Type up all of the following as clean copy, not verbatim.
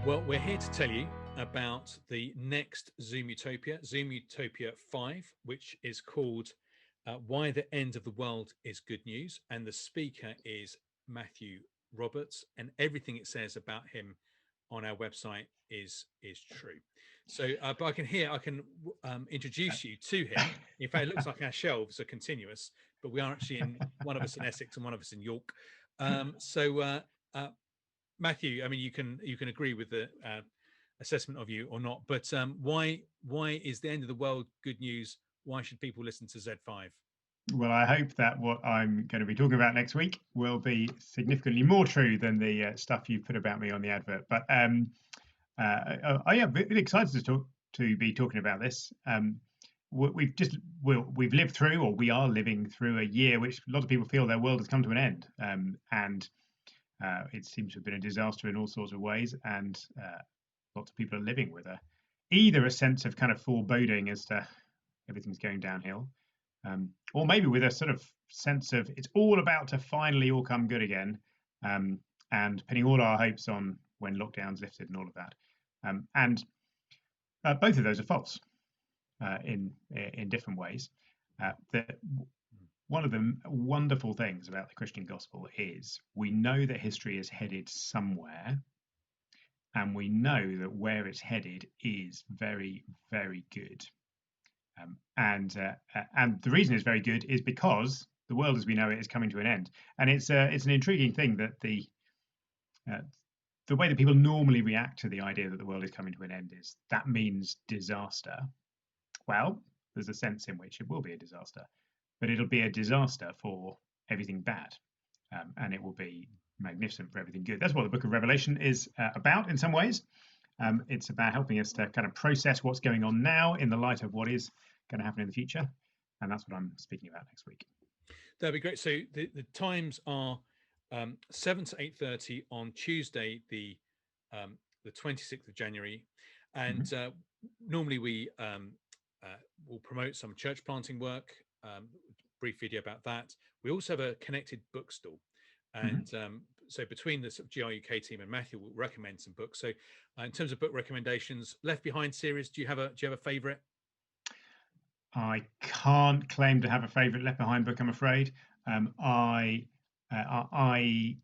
Well, we're here to tell you about the next Zoomutopia, Zoomutopia 5, which is called Why the End of the World is Good News. And the speaker is Matthew Roberts, and everything it says about him on our website is true. So, but I can introduce you to him. In fact, it looks like our shelves are continuous, but we are actually in one of us in Essex and one of us in York. Matthew, I mean, you can agree with the assessment of you or not, but why is the end of the world good news? Why should people listen to Z5? Well, I hope that what I'm going to be talking about next week will be significantly more true than the stuff you put about me on the advert. But I am really excited to be talking about this. We've lived through, or we are living through, a year which a lot of people feel their world has come to an end, and it seems to have been a disaster in all sorts of ways, and lots of people are living with either a sense of kind of foreboding as to everything's going downhill, or maybe with a sort of sense of it's all about to finally all come good again, and pinning all our hopes on when lockdown's lifted and all of that. And both of those are false in different ways. One of the wonderful things about the Christian gospel is we know that history is headed somewhere, and we know that where it's headed is very, very good. And the reason it's very good is because the world as we know it is coming to an end. And it's an intriguing thing that the way that people normally react to the idea that the world is coming to an end is that means disaster. Well, there's a sense in which it will be a disaster, but it'll be a disaster for everything bad, and it will be magnificent for everything good. That's what the book of Revelation is about in some ways. It's about helping us to kind of process what's going on now in the light of what is going to happen in the future, and that's what I'm speaking about next week. That'd be great. So the times are 7 to 8:30 on Tuesday, the 26th of January, and normally we will promote some church planting work. Brief video about that. We also have a connected bookstall, and so between the sort of GRUK team and Matthew, will recommend some books. So in terms of book recommendations, Left Behind series, do you have a favorite? I can't claim to have a favorite Left Behind book, I'm afraid. I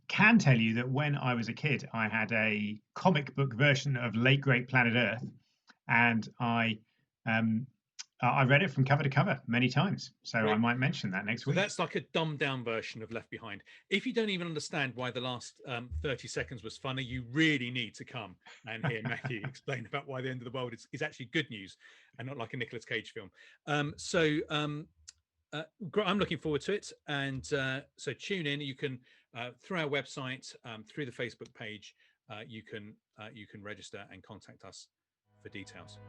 can tell you that when I was a kid, I had a comic book version of Late Great Planet Earth, and I read it from cover to cover many times. So Great. I might mention that next week. That's like a dumbed down version of Left Behind. If you don't even understand why the last 30 seconds was funny, you really need to come and hear Matthew explain about why the end of the world is actually good news and not like a Nicolas Cage film. I'm looking forward to it. And so tune in. You can, through our website, through the Facebook page, you can register and contact us for details.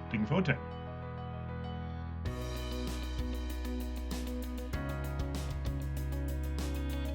Looking forward to it.